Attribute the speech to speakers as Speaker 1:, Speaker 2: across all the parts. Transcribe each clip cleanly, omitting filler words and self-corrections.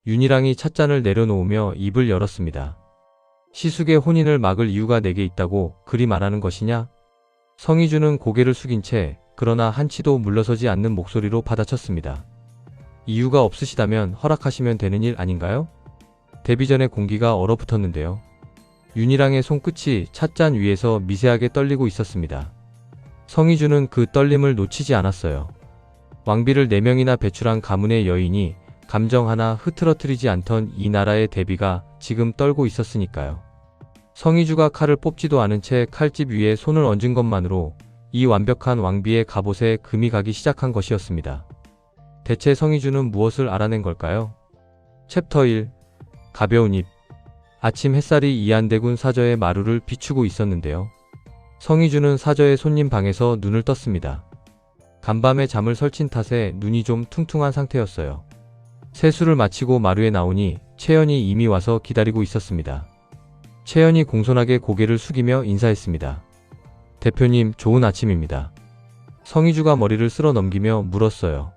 Speaker 1: 윤희랑이 찻잔을 내려놓으며 입을 열었습니다. 시숙의 혼인을 막을 이유가 내게 있다고 그리 말하는 것이냐? 성희주는 고개를 숙인 채 그러나 한치도 물러서지 않는 목소리로 받아쳤습니다. 이유가 없으시다면 허락하시면 되는 일 아닌가요? 데뷔 전에 공기가 얼어붙었는데요. 윤희랑의 손끝이 찻잔 위에서 미세하게 떨리고 있었습니다. 성희주는 그 떨림을 놓치지 않았어요. 왕비를 4명이나 배출한 가문의 여인이 감정 하나 흐트러뜨리지 않던 이 나라의 데뷔가 지금 떨고 있었으니까요. 성희주가 칼을 뽑지도 않은 채 칼집 위에 손을 얹은 것만으로 이 완벽한 왕비의 갑옷에 금이 가기 시작한 것이었습니다. 대체 성희주는 무엇을 알아낸 걸까요? 챕터 1. 가벼운 입. 아침 햇살이 이안대군 사저의 마루를 비추고 있었는데요. 성희주는 사저의 손님 방에서 눈을 떴습니다. 간밤에 잠을 설친 탓에 눈이 좀 퉁퉁한 상태였어요. 세수를 마치고 마루에 나오니 채연이 이미 와서 기다리고 있었습니다. 채연이 공손하게 고개를 숙이며 인사했습니다. 대표님, 좋은 아침입니다. 성희주가 머리를 쓸어 넘기며 물었어요.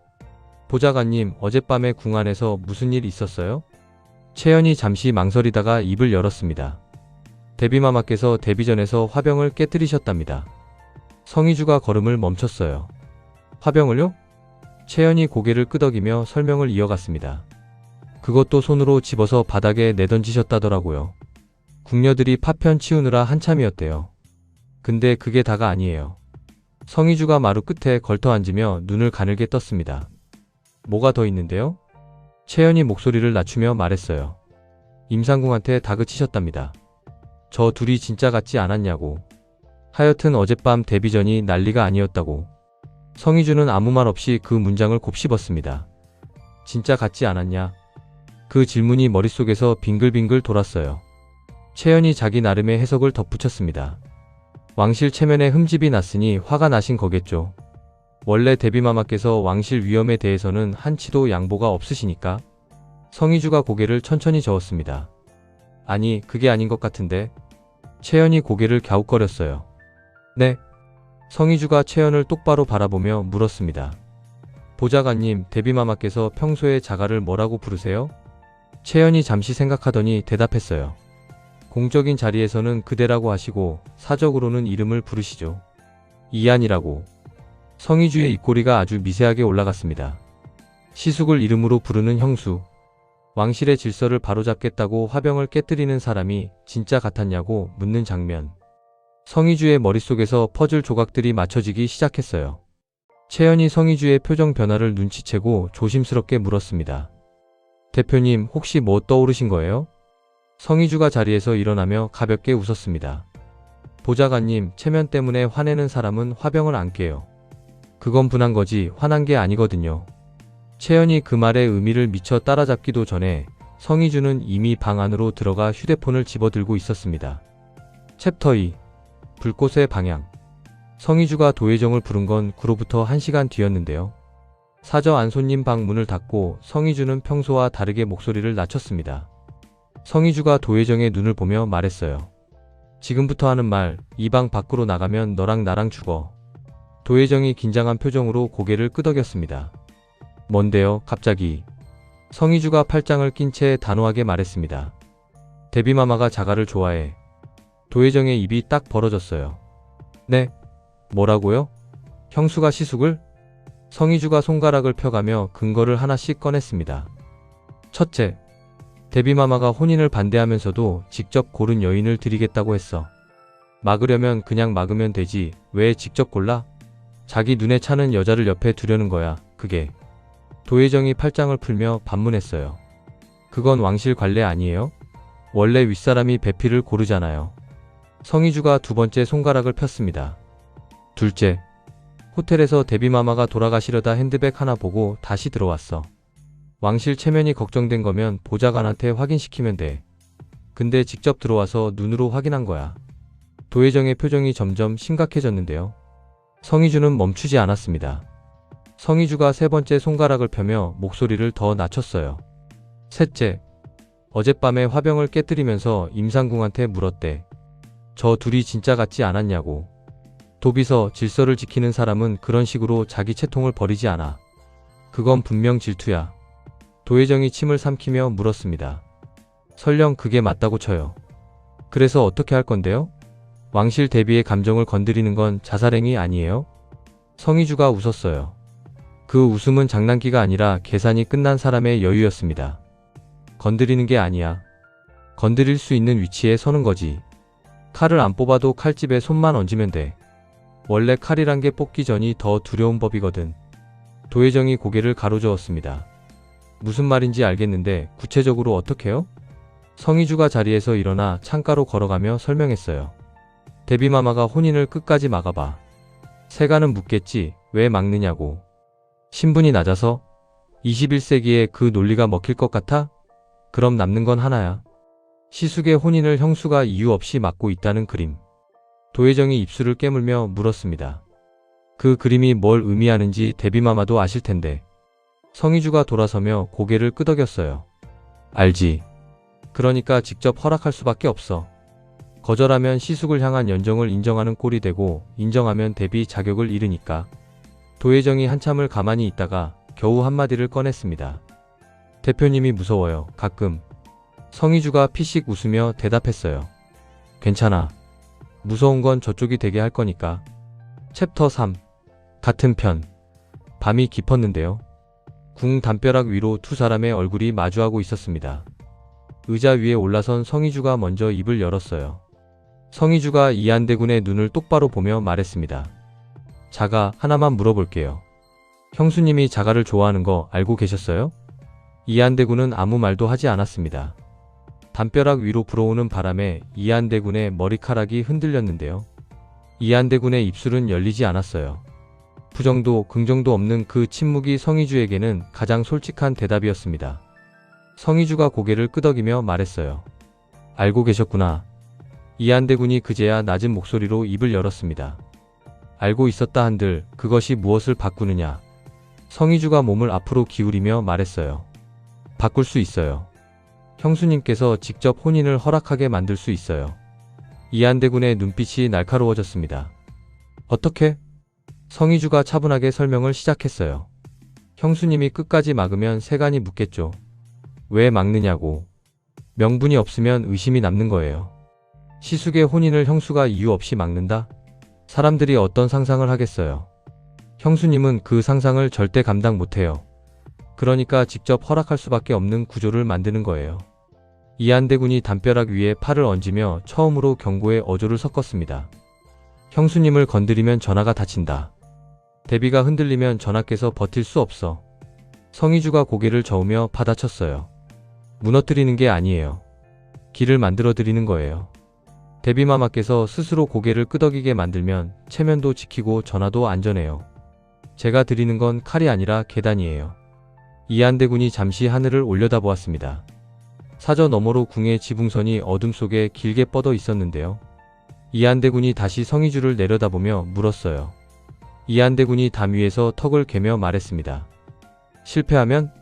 Speaker 1: 보좌관님, 어젯밤에 궁 안에서 무슨 일 있었어요? 채연이 잠시 망설이다가 입을 열었습니다. 데뷔마마께서 데뷔전에서 화병을 깨뜨리셨답니다. 성희주가 걸음을 멈췄어요. 화병을요? 채연이 고개를 끄덕이며 설명을 이어갔습니다. 그것도 손으로 집어서 바닥에 내던지셨다더라고요. 궁녀들이 파편 치우느라 한참이었대요. 근데 그게 다가 아니에요. 성희주가 마루 끝에 걸터 앉으며 눈을 가늘게 떴습니다. 뭐가 더 있는데요? 채연이 목소리를 낮추며 말했어요. 임상궁한테 다그치셨답니다. 저 둘이 진짜 같지 않았냐고. 하여튼 어젯밤 데뷔전이 난리가 아니었다고. 성희주는 아무 말 없이 그 문장을 곱씹었습니다. 진짜 같지 않았냐? 그 질문이 머릿속에서 빙글빙글 돌았어요. 채연이 자기 나름의 해석을 덧붙였습니다. 왕실 체면에 흠집이 났으니 화가 나신 거겠죠. 원래 데뷔마마께서 왕실 위엄에 대해서는 한치도 양보가 없으시니까. 성희주가 고개를 천천히 저었습니다. 아니, 그게 아닌 것 같은데. 채연이 고개를 갸웃거렸어요. 네? 성희주가 채연을 똑바로 바라보며 물었습니다. 보좌관님, 데뷔마마께서 평소에 자가를 뭐라고 부르세요? 채연이 잠시 생각하더니 대답했어요. 공적인 자리에서는 그대라고 하시고 사적으로는 이름을 부르시죠. 이안이라고. 성희주의 입꼬리가 아주 미세하게 올라갔습니다. 시숙을 이름으로 부르는 형수. 왕실의 질서를 바로잡겠다고 화병을 깨뜨리는 사람이 진짜 같았냐고 묻는 장면. 성희주의 머릿속에서 퍼즐 조각들이 맞춰지기 시작했어요. 채연이 성희주의 표정 변화를 눈치채고 조심스럽게 물었습니다. 대표님, 혹시 뭐 떠오르신 거예요? 성희주가 자리에서 일어나며 가볍게 웃었습니다. 보좌관님, 체면 때문에 화내는 사람은 화병을 안 깨요. 그건 분한 거지 화난 게 아니거든요. 채연이 그 말의 의미를 미처 따라잡기도 전에 성희주는 이미 방 안으로 들어가 휴대폰을 집어들고 있었습니다. 챕터 2. 불꽃의 방향. 성희주가 도혜정을 부른 건 그로부터 1시간 뒤였는데요. 사저 안 손님 방 문을 닫고 성희주는 평소와 다르게 목소리를 낮췄습니다. 성희주가 도혜정의 눈을 보며 말했어요. 지금부터 하는 말, 이 방 밖으로 나가면 너랑 나랑 죽어. 도혜정이 긴장한 표정으로 고개를 끄덕였습니다. 뭔데요, 갑자기? 성희주가 팔짱을 낀 채 단호하게 말했습니다. 데뷔마마가 자가를 좋아해. 도혜정의 입이 딱 벌어졌어요. 네? 뭐라고요? 형수가 시숙을? 성희주가 손가락을 펴가며 근거를 하나씩 꺼냈습니다. 첫째, 데뷔마마가 혼인을 반대하면서도 직접 고른 여인을 드리겠다고 했어. 막으려면 그냥 막으면 되지 왜 직접 골라? 자기 눈에 차는 여자를 옆에 두려는 거야, 그게. 도혜정이 팔짱을 풀며 반문했어요. 그건 왕실 관례 아니에요? 원래 윗사람이 배필을 고르잖아요. 성희주가 두 번째 손가락을 폈습니다. 둘째, 호텔에서 데뷔마마가 돌아가시려다 핸드백 하나 보고 다시 들어왔어. 왕실 체면이 걱정된 거면 보좌관한테 확인시키면 돼. 근데 직접 들어와서 눈으로 확인한 거야. 도혜정의 표정이 점점 심각해졌는데요. 성희주는 멈추지 않았습니다. 성희주가 세 번째 손가락을 펴며 목소리를 더 낮췄어요. 셋째, 어젯밤에 화병을 깨뜨리면서 임상궁한테 물었대. 저 둘이 진짜 같지 않았냐고. 도비서 질서를 지키는 사람은 그런 식으로 자기 채통을 버리지 않아. 그건 분명 질투야. 도혜정이 침을 삼키며 물었습니다. 설령 그게 맞다고 쳐요. 그래서 어떻게 할 건데요? 왕실 대비의 감정을 건드리는 건 자살행위 아니에요? 성희주가 웃었어요. 그 웃음은 장난기가 아니라 계산이 끝난 사람의 여유였습니다. 건드리는 게 아니야. 건드릴 수 있는 위치에 서는 거지. 칼을 안 뽑아도 칼집에 손만 얹으면 돼. 원래 칼이란 게 뽑기 전이 더 두려운 법이거든. 도혜정이 고개를 가로저었습니다. 무슨 말인지 알겠는데 구체적으로 어떻게요? 성희주가 자리에서 일어나 창가로 걸어가며 설명했어요. 데뷔마마가 혼인을 끝까지 막아봐. 세간은 묻겠지, 왜 막느냐고. 신분이 낮아서? 21세기에 그 논리가 먹힐 것 같아? 그럼 남는 건 하나야. 시숙의 혼인을 형수가 이유 없이 막고 있다는 그림. 도혜정이 입술을 깨물며 물었습니다. 그 그림이 뭘 의미하는지 데뷔마마도 아실 텐데. 성희주가 돌아서며 고개를 끄덕였어요. 알지. 그러니까 직접 허락할 수밖에 없어. 거절하면 시숙을 향한 연정을 인정하는 꼴이 되고 인정하면 데뷔 자격을 잃으니까. 도혜정이 한참을 가만히 있다가 겨우 한마디를 꺼냈습니다. 대표님이 무서워요. 가끔. 성희주가 피식 웃으며 대답했어요. 괜찮아. 무서운 건 저쪽이 되게 할 거니까. 챕터 3. 같은 편. 밤이 깊었는데요. 궁 담벼락 위로 두 사람의 얼굴이 마주하고 있었습니다. 의자 위에 올라선 성희주가 먼저 입을 열었어요. 성희주가 이한대군의 눈을 똑바로 보며 말했습니다. 자가, 하나만 물어볼게요. 형수님이 자가를 좋아하는 거 알고 계셨어요? 이한대군은 아무 말도 하지 않았습니다. 담벼락 위로 불어오는 바람에 이한대군의 머리카락이 흔들렸는데요. 이한대군의 입술은 열리지 않았어요. 부정도 긍정도 없는 그 침묵이 성희주에게는 가장 솔직한 대답이었습니다. 성희주가 고개를 끄덕이며 말했어요. 알고 계셨구나. 이한대군이 그제야 낮은 목소리로 입을 열었습니다. 알고 있었다 한들 그것이 무엇을 바꾸느냐. 성희주가 몸을 앞으로 기울이며 말했어요. 바꿀 수 있어요. 형수님께서 직접 혼인을 허락하게 만들 수 있어요. 이한대군의 눈빛이 날카로워졌습니다. 어떻게? 성희주가 차분하게 설명을 시작했어요. 형수님이 끝까지 막으면 세간이 묻겠죠. 왜 막느냐고. 명분이 없으면 의심이 남는 거예요. 시숙의 혼인을 형수가 이유 없이 막는다? 사람들이 어떤 상상을 하겠어요. 형수님은 그 상상을 절대 감당 못해요. 그러니까 직접 허락할 수밖에 없는 구조를 만드는 거예요. 이한대군이 담벼락 위에 팔을 얹으며 처음으로 경고의 어조를 섞었습니다. 형수님을 건드리면 전하가 다친다. 데뷔가 흔들리면 전하께서 버틸 수 없어. 성희주가 고개를 저으며 받아쳤어요. 무너뜨리는 게 아니에요. 길을 만들어 드리는 거예요. 데뷔마마께서 스스로 고개를 끄덕이게 만들면 체면도 지키고 전하도 안전해요. 제가 드리는 건 칼이 아니라 계단이에요. 이한대군이 잠시 하늘을 올려다보았습니다. 사저 너머로 궁의 지붕선이 어둠 속에 길게 뻗어 있었는데요. 이한대군이 다시 성희주를 내려다보며 물었어요. 이한대군이 담 위에서 턱을 괴며 말했습니다. 실패하면?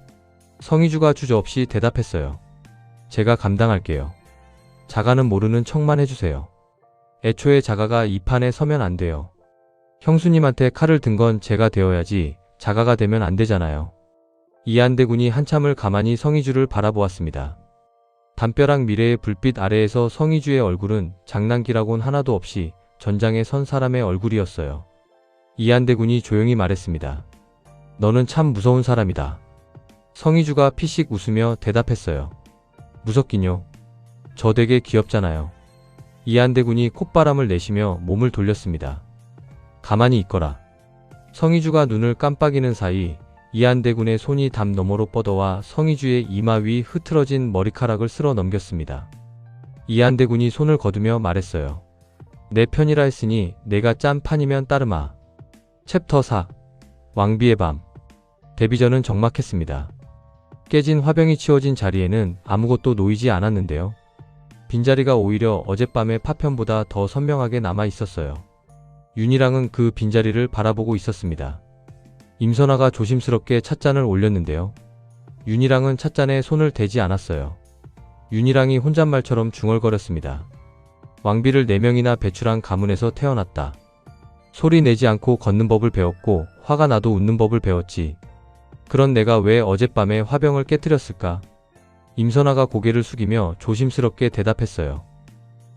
Speaker 1: 성희주가 주저없이 대답했어요. 제가 감당할게요. 자가는 모르는 척만 해주세요. 애초에 자가가 이 판에 서면 안 돼요. 형수님한테 칼을 든 건 제가 되어야지 자가가 되면 안 되잖아요. 이한대군이 한참을 가만히 성희주를 바라보았습니다. 담벼락 미래의 불빛 아래에서 성희주의 얼굴은 장난기라곤 하나도 없이 전장에 선 사람의 얼굴이었어요. 이한대군이 조용히 말했습니다. 너는 참 무서운 사람이다. 성희주가 피식 웃으며 대답했어요. 무섭긴요. 저 되게 귀엽잖아요. 이한대군이 콧바람을 내쉬며 몸을 돌렸습니다. 가만히 있거라. 성희주가 눈을 깜빡이는 사이 이한대군의 손이 담 너머로 뻗어와 성희주의 이마 위 흐트러진 머리카락을 쓸어 넘겼습니다. 이한대군이 손을 거두며 말했어요. 내 편이라 했으니 내가 짠 판이면 따르마. 챕터 4. 왕비의 밤. 데뷔전은 적막했습니다. 깨진 화병이 치워진 자리에는 아무것도 놓이지 않았는데요. 빈자리가 오히려 어젯밤의 파편보다 더 선명하게 남아 있었어요. 윤희랑은 그 빈자리를 바라보고 있었습니다. 임선아가 조심스럽게 찻잔을 올렸는데요. 윤희랑은 찻잔에 손을 대지 않았어요. 윤희랑이 혼잣말처럼 중얼거렸습니다. 왕비를 4명이나 배출한 가문에서 태어났다. 소리 내지 않고 걷는 법을 배웠고 화가 나도 웃는 법을 배웠지. 그런 내가 왜 어젯밤에 화병을 깨뜨렸을까? 임선아가 고개를 숙이며 조심스럽게 대답했어요.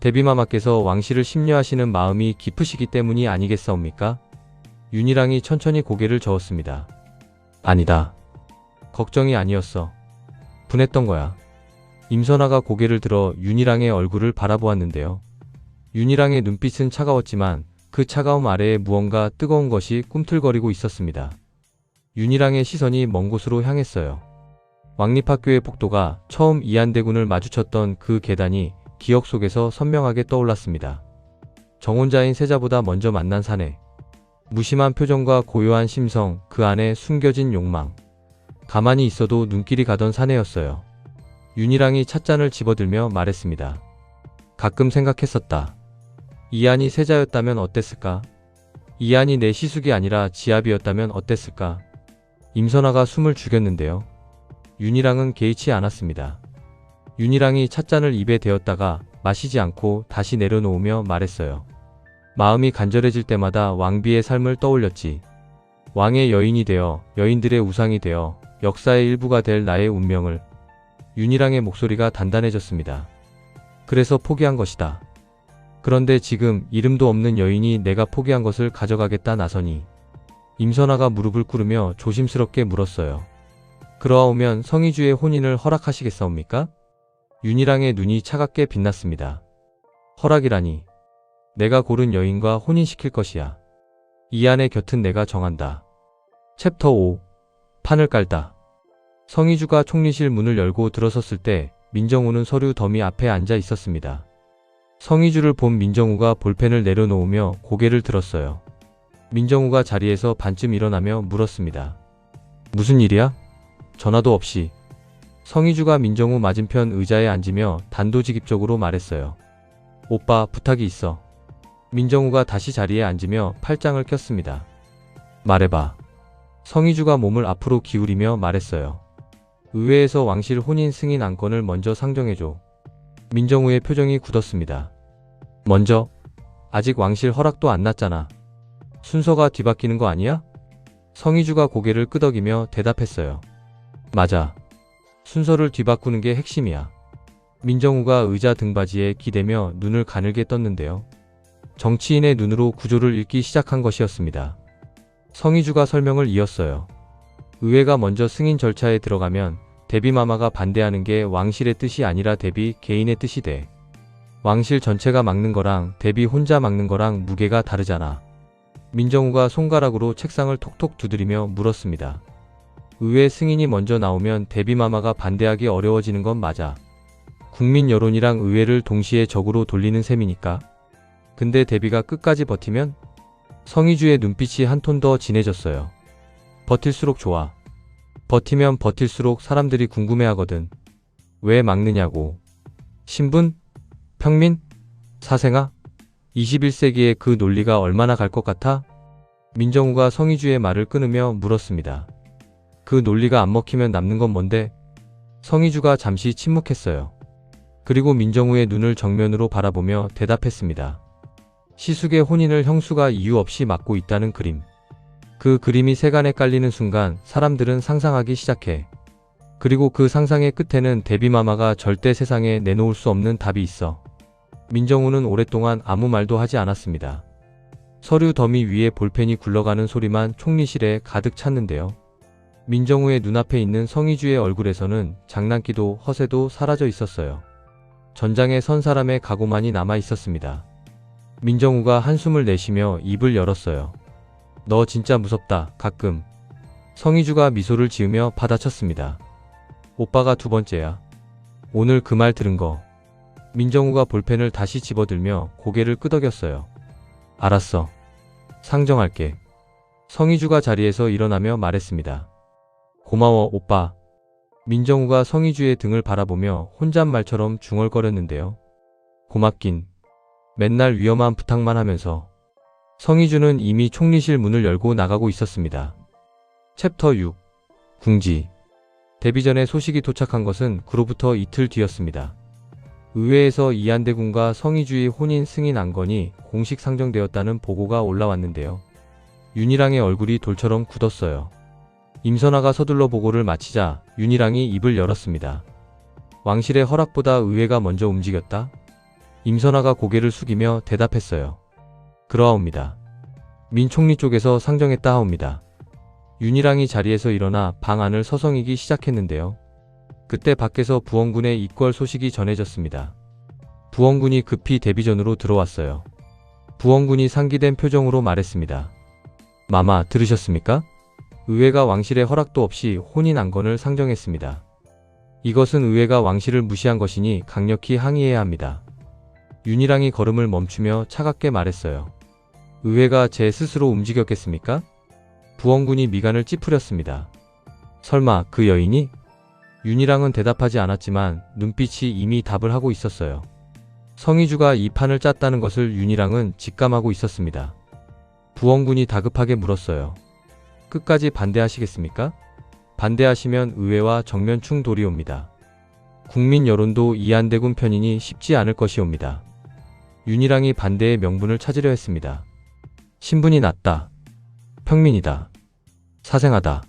Speaker 1: 대비마마께서 왕실을 심려하시는 마음이 깊으시기 때문이 아니겠사옵니까? 윤희랑이 천천히 고개를 저었습니다. 아니다. 걱정이 아니었어. 분했던 거야. 임선아가 고개를 들어 윤희랑의 얼굴을 바라보았는데요. 윤희랑의 눈빛은 차가웠지만 그 차가움 아래에 무언가 뜨거운 것이 꿈틀거리고 있었습니다. 윤희랑의 시선이 먼 곳으로 향했어요. 왕립학교의 복도가 처음 이안대군을 마주쳤던 그 계단이 기억 속에서 선명하게 떠올랐습니다. 정혼자인 세자보다 먼저 만난 사내. 무심한 표정과 고요한 심성, 그 안에 숨겨진 욕망. 가만히 있어도 눈길이 가던 사내였어요. 윤희랑이 찻잔을 집어들며 말했습니다. 가끔 생각했었다. 이안이 세자였다면 어땠을까? 이안이 내 시숙이 아니라 지압이었다면 어땠을까? 임선아가 숨을 죽였는데요. 윤희랑은 개의치 않았습니다. 윤희랑이 찻잔을 입에 대었다가 마시지 않고 다시 내려놓으며 말했어요. 마음이 간절해질 때마다 왕비의 삶을 떠올렸지. 왕의 여인이 되어 여인들의 우상이 되어 역사의 일부가 될 나의 운명을. 윤희랑의 목소리가 단단해졌습니다. 그래서 포기한 것이다. 그런데 지금 이름도 없는 여인이 내가 포기한 것을 가져가겠다 나서니. 임선아가 무릎을 꿇으며 조심스럽게 물었어요. 그러하오면 성희주의 혼인을 허락하시겠사옵니까? 윤희랑의 눈이 차갑게 빛났습니다. 허락이라니. 내가 고른 여인과 혼인시킬 것이야. 이안의 곁은 내가 정한다. 챕터 5. 판을 깔다. 성희주가 총리실 문을 열고 들어섰을 때 민정우는 서류 더미 앞에 앉아 있었습니다. 성희주를 본 민정우가 볼펜을 내려놓으며 고개를 들었어요. 민정우가 자리에서 반쯤 일어나며 물었습니다. 무슨 일이야? 전화도 없이. 성희주가 민정우 맞은편 의자에 앉으며 단도직입적으로 말했어요. 오빠, 부탁이 있어. 민정우가 다시 자리에 앉으며 팔짱을 꼈습니다. 말해봐. 성희주가 몸을 앞으로 기울이며 말했어요. 의회에서 왕실 혼인 승인 안건을 먼저 상정해줘. 민정우의 표정이 굳었습니다. 먼저? 아직 왕실 허락도 안 났잖아. 순서가 뒤바뀌는 거 아니야? 성희주가 고개를 끄덕이며 대답했어요. 맞아. 순서를 뒤바꾸는 게 핵심이야. 민정우가 의자 등받이에 기대며 눈을 가늘게 떴는데요. 정치인의 눈으로 구조를 읽기 시작한 것이었습니다. 성희주가 설명을 이었어요. 의회가 먼저 승인 절차에 들어가면 대비마마가 반대하는 게 왕실의 뜻이 아니라 대비 개인의 뜻이 돼. 왕실 전체가 막는 거랑 대비 혼자 막는 거랑 무게가 다르잖아. 민정우가 손가락으로 책상을 톡톡 두드리며 물었습니다. 의회 승인이 먼저 나오면 대비마마가 반대하기 어려워지는 건 맞아. 국민 여론이랑 의회를 동시에 적으로 돌리는 셈이니까. 근데 대비가 끝까지 버티면? 성희주의 눈빛이 한 톤 더 진해졌어요. 버틸수록 좋아. 버티면 버틸수록 사람들이 궁금해하거든. 왜 막느냐고. 신분? 평민? 사생아? 21세기에 그 논리가 얼마나 갈 것 같아? 민정우가 성희주의 말을 끊으며 물었습니다. 그 논리가 안 먹히면 남는 건 뭔데? 성희주가 잠시 침묵했어요. 그리고 민정우의 눈을 정면으로 바라보며 대답했습니다. 시숙의 혼인을 형수가 이유 없이 막고 있다는 그림. 그 그림이 세간에 깔리는 순간 사람들은 상상하기 시작해. 그리고 그 상상의 끝에는 대비마마가 절대 세상에 내놓을 수 없는 답이 있어. 민정우는 오랫동안 아무 말도 하지 않았습니다. 서류 더미 위에 볼펜이 굴러가는 소리만 총리실에 가득 찼는데요. 민정우의 눈앞에 있는 성희주의 얼굴에서는 장난기도 허세도 사라져 있었어요. 전장에 선 사람의 각오만이 남아 있었습니다. 민정우가 한숨을 내쉬며 입을 열었어요. 너 진짜 무섭다, 가끔. 성희주가 미소를 지으며 받아쳤습니다. 오빠가 두 번째야. 오늘 그 말 들은 거. 민정우가 볼펜을 다시 집어들며 고개를 끄덕였어요. 알았어. 상정할게. 성희주가 자리에서 일어나며 말했습니다. 고마워, 오빠. 민정우가 성희주의 등을 바라보며 혼잣말처럼 중얼거렸는데요. 고맙긴. 맨날 위험한 부탁만 하면서. 성희주는 이미 총리실 문을 열고 나가고 있었습니다. 챕터 6. 궁지. 데뷔 전에 소식이 도착한 것은 그로부터 이틀 뒤였습니다. 의회에서 이안대군과 성희주의 혼인 승인 안건이 공식 상정되었다는 보고가 올라왔는데요. 윤희랑의 얼굴이 돌처럼 굳었어요. 임선아가 서둘러 보고를 마치자 윤희랑이 입을 열었습니다. 왕실의 허락보다 의회가 먼저 움직였다? 임선아가 고개를 숙이며 대답했어요. 그러하옵니다. 민 총리 쪽에서 상정했다 하옵니다. 윤희랑이 자리에서 일어나 방 안을 서성이기 시작했는데요. 그때 밖에서 부원군의 입궐 소식이 전해졌습니다. 부원군이 급히 대비전으로 들어왔어요. 부원군이 상기된 표정으로 말했습니다. 마마, 들으셨습니까? 의회가 왕실의 허락도 없이 혼인 안건을 상정했습니다. 이것은 의회가 왕실을 무시한 것이니 강력히 항의해야 합니다. 윤희랑이 걸음을 멈추며 차갑게 말했어요. 의회가 제 스스로 움직였겠습니까? 부원군이 미간을 찌푸렸습니다. 설마 그 여인이? 윤희랑은 대답하지 않았지만 눈빛이 이미 답을 하고 있었어요. 성희주가 이 판을 짰다는 것을 윤희랑은 직감하고 있었습니다. 부원군이 다급하게 물었어요. 끝까지 반대하시겠습니까? 반대하시면 의회와 정면 충돌이 옵니다. 국민 여론도 이한대군 편이니 쉽지 않을 것이옵니다. 윤희랑이 반대의 명분을 찾으려 했습니다. 신분이 낮다. 평민이다. 사생하다.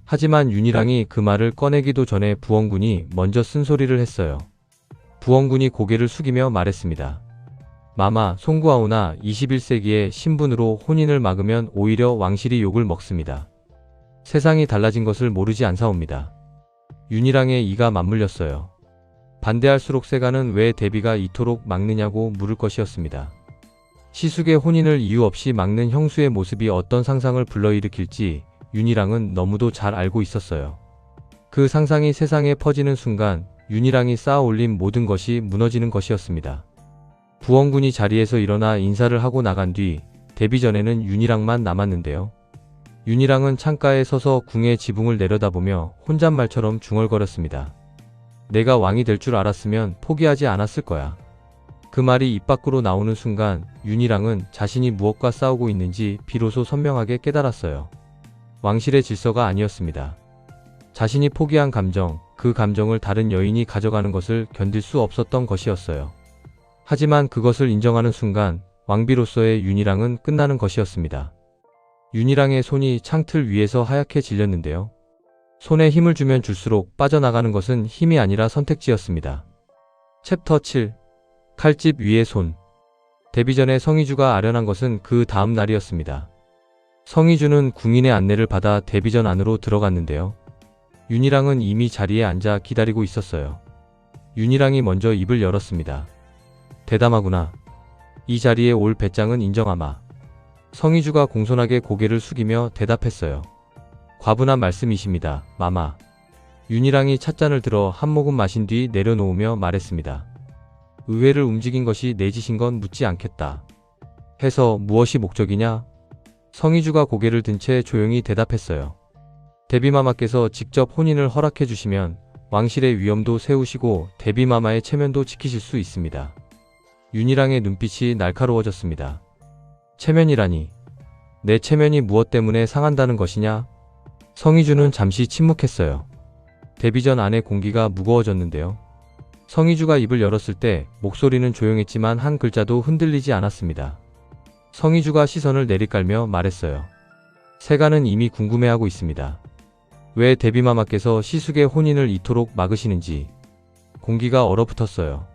Speaker 1: 하지만 윤희랑이 그 말을 꺼내기도 전에 부원군이 먼저 쓴소리를 했어요. 부원군이 고개를 숙이며 말했습니다. 마마, 송구하오나 21세기에 신분으로 혼인을 막으면 오히려 왕실이 욕을 먹습니다. 세상이 달라진 것을 모르지 않사옵니다. 윤희랑의 이가 맞물렸어요. 반대할수록 세간은 왜 대비가 이토록 막느냐고 물을 것이었습니다. 시숙의 혼인을 이유 없이 막는 형수의 모습이 어떤 상상을 불러일으킬지 윤희랑은 너무도 잘 알고 있었어요. 그 상상이 세상에 퍼지는 순간 윤희랑이 쌓아 올린 모든 것이 무너지는 것이었습니다. 부원군이 자리에서 일어나 인사를 하고 나간 뒤 데뷔전에는 윤희랑만 남았는데요. 윤희랑은 창가에 서서 궁의 지붕을 내려다보며 혼잣말처럼 중얼거렸습니다. 내가 왕이 될 줄 알았으면 포기하지 않았을 거야. 그 말이 입 밖으로 나오는 순간 윤희랑은 자신이 무엇과 싸우고 있는지 비로소 선명하게 깨달았어요. 왕실의 질서가 아니었습니다. 자신이 포기한 감정, 그 감정을 다른 여인이 가져가는 것을 견딜 수 없었던 것이었어요. 하지만 그것을 인정하는 순간 왕비로서의 윤희랑은 끝나는 것이었습니다. 윤희랑의 손이 창틀 위에서 하얗게 질렸는데요. 손에 힘을 주면 줄수록 빠져나가는 것은 힘이 아니라 선택지였습니다. 챕터 7. 칼집 위의 손. 데뷔 전에 성희주가 아련한 것은 그 다음 날이었습니다. 성희주는 궁인의 안내를 받아 데뷔전 안으로 들어갔는데요. 윤희랑은 이미 자리에 앉아 기다리고 있었어요. 윤희랑이 먼저 입을 열었습니다. 대담하구나. 이 자리에 올 배짱은 인정하마. 성희주가 공손하게 고개를 숙이며 대답했어요. 과분한 말씀이십니다, 마마. 윤희랑이 찻잔을 들어 한 모금 마신 뒤 내려놓으며 말했습니다. 의회를 움직인 것이 내 짓인 건 묻지 않겠다. 해서 무엇이 목적이냐? 성희주가 고개를 든 채 조용히 대답했어요. 데뷔마마께서 직접 혼인을 허락해 주시면 왕실의 위엄도 세우시고 데뷔마마의 체면도 지키실 수 있습니다. 윤희랑의 눈빛이 날카로워졌습니다. 체면이라니. 내 체면이 무엇 때문에 상한다는 것이냐? 성희주는 잠시 침묵했어요. 데뷔전 안의 공기가 무거워졌는데요. 성희주가 입을 열었을 때 목소리는 조용했지만 한 글자도 흔들리지 않았습니다. 성희주가 시선을 내리깔며 말했어요. 세간은 이미 궁금해하고 있습니다. 왜 데뷔마마께서 시숙의 혼인을 이토록 막으시는지. 공기가 얼어붙었어요.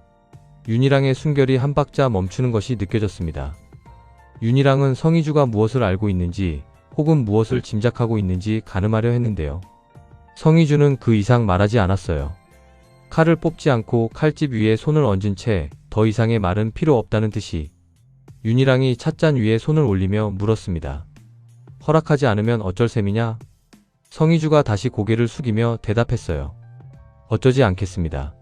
Speaker 1: 윤희랑의 숨결이 한 박자 멈추는 것이 느껴졌습니다. 윤희랑은 성희주가 무엇을 알고 있는지 혹은 무엇을 짐작하고 있는지 가늠하려 했는데요. 성희주는 그 이상 말하지 않았어요. 칼을 뽑지 않고 칼집 위에 손을 얹은 채 더 이상의 말은 필요 없다는 듯이 윤희랑이 찻잔 위에 손을 올리며 물었습니다. 허락하지 않으면 어쩔 셈이냐? 성희주가 다시 고개를 숙이며 대답했어요. 어쩌지 않겠습니다.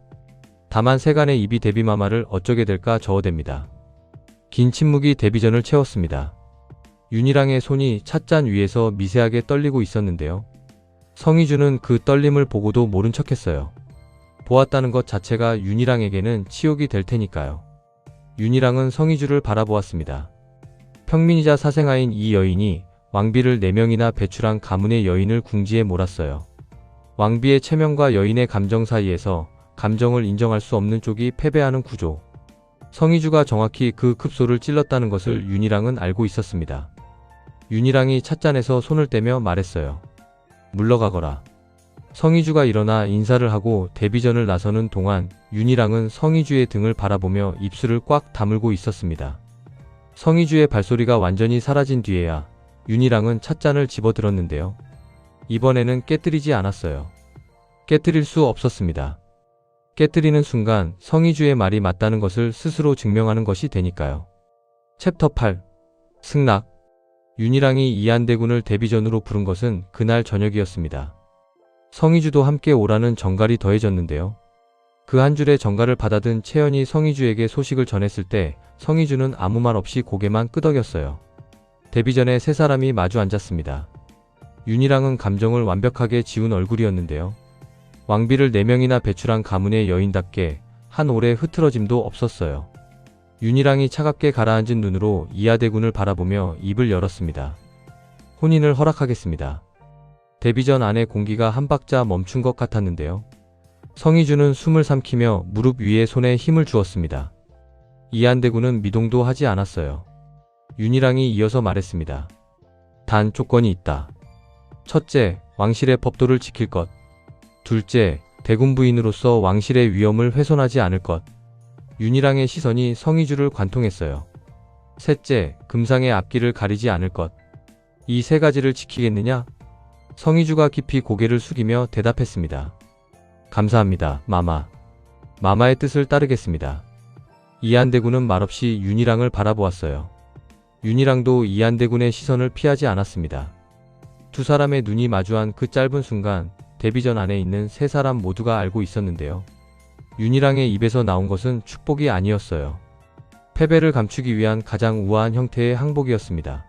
Speaker 1: 다만 세간의 입이 데뷔마마를 어쩌게 될까 저어댑니다. 긴 침묵이 데뷔전을 채웠습니다. 윤희랑의 손이 찻잔 위에서 미세하게 떨리고 있었는데요. 성희주는 그 떨림을 보고도 모른 척했어요. 보았다는 것 자체가 윤희랑에게는 치욕이 될 테니까요. 윤희랑은 성희주를 바라보았습니다. 평민이자 사생아인 이 여인이 왕비를 4명이나 배출한 가문의 여인을 궁지에 몰았어요. 왕비의 체면과 여인의 감정 사이에서 감정을 인정할 수 없는 쪽이 패배하는 구조. 성희주가 정확히 그 급소를 찔렀다는 것을 윤희랑은 알고 있었습니다. 윤희랑이 찻잔에서 손을 떼며 말했어요. 물러가거라. 성희주가 일어나 인사를 하고 데뷔전을 나서는 동안 윤희랑은 성희주의 등을 바라보며 입술을 꽉 다물고 있었습니다. 성희주의 발소리가 완전히 사라진 뒤에야 윤희랑은 찻잔을 집어들었는데요. 이번에는 깨뜨리지 않았어요. 깨뜨릴 수 없었습니다. 깨뜨리는 순간 성희주의 말이 맞다는 것을 스스로 증명하는 것이 되니까요. 챕터 8. 승낙. 윤희랑이 이한대군을 데뷔전으로 부른 것은 그날 저녁이었습니다. 성희주도 함께 오라는 정갈이 더해졌는데요. 그 한 줄의 정갈을 받아든 채연이 성희주에게 소식을 전했을 때 성희주는 아무 말 없이 고개만 끄덕였어요. 데뷔전에 세 사람이 마주 앉았습니다. 윤희랑은 감정을 완벽하게 지운 얼굴이었는데요. 왕비를 4명이나 배출한 가문의 여인답게 한 올의 흐트러짐도 없었어요. 윤희랑이 차갑게 가라앉은 눈으로 이하대군을 바라보며 입을 열었습니다. 혼인을 허락하겠습니다. 데뷔전 안의 공기가 한 박자 멈춘 것 같았는데요. 성희주는 숨을 삼키며 무릎 위에 손에 힘을 주었습니다. 이한대군은 미동도 하지 않았어요. 윤희랑이 이어서 말했습니다. 단 조건이 있다. 첫째, 왕실의 법도를 지킬 것. 둘째, 대군 부인으로서 왕실의 위엄을 훼손하지 않을 것. 윤희랑의 시선이 성희주를 관통했어요. 셋째, 금상의 앞길을 가리지 않을 것. 이 세 가지를 지키겠느냐? 성희주가 깊이 고개를 숙이며 대답했습니다. 감사합니다, 마마. 마마의 뜻을 따르겠습니다. 이한대군은 말없이 윤희랑을 바라보았어요. 윤희랑도 이한대군의 시선을 피하지 않았습니다. 두 사람의 눈이 마주한 그 짧은 순간 데뷔전 안에 있는 세 사람 모두가 알고 있었는데요. 윤희랑의 입에서 나온 것은 축복이 아니었어요. 패배를 감추기 위한 가장 우아한 형태의 항복이었습니다.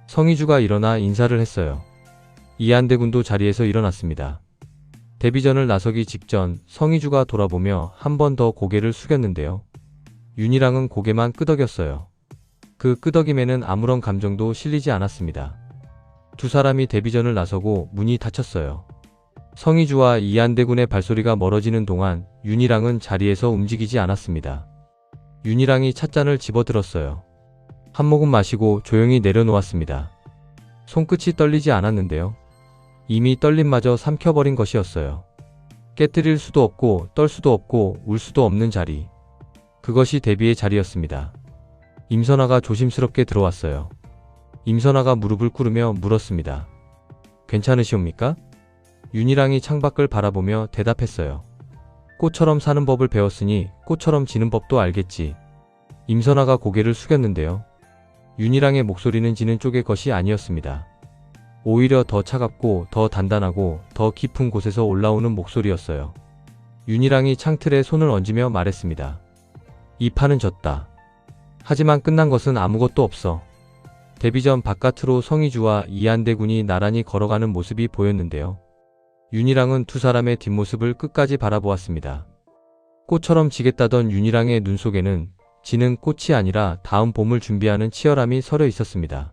Speaker 1: 성희주가 일어나 인사를 했어요. 이한대군도 자리에서 일어났습니다. 데뷔전을 나서기 직전 성희주가 돌아보며 한 번 더 고개를 숙였는데요. 윤희랑은 고개만 끄덕였어요. 그 끄덕임에는 아무런 감정도 실리지 않았습니다. 두 사람이 데뷔전을 나서고 문이 닫혔어요. 성희주와 이한대군의 발소리가 멀어지는 동안 윤희랑은 자리에서 움직이지 않았습니다. 윤희랑이 찻잔을 집어들었어요. 한 모금 마시고 조용히 내려놓았습니다. 손끝이 떨리지 않았는데요. 이미 떨림마저 삼켜버린 것이었어요. 깨뜨릴 수도 없고 떨 수도 없고 울 수도 없는 자리. 그것이 데뷔의 자리였습니다. 임선아가 조심스럽게 들어왔어요. 임선아가 무릎을 꿇으며 물었습니다. 괜찮으시옵니까? 윤희랑이 창밖을 바라보며 대답했어요. 꽃처럼 사는 법을 배웠으니 꽃처럼 지는 법도 알겠지. 임선아가 고개를 숙였는데요. 윤희랑의 목소리는 지는 쪽의 것이 아니었습니다. 오히려 더 차갑고 더 단단하고 더 깊은 곳에서 올라오는 목소리였어요. 윤희랑이 창틀에 손을 얹으며 말했습니다. 이 판은 졌다. 하지만 끝난 것은 아무것도 없어. 데뷔전 바깥으로 성희주와 이한대군이 나란히 걸어가는 모습이 보였는데요. 윤희랑은 두 사람의 뒷모습을 끝까지 바라보았습니다. 꽃처럼 지겠다던 윤희랑의 눈 속에는 지는 꽃이 아니라 다음 봄을 준비하는 치열함이 서려 있었습니다.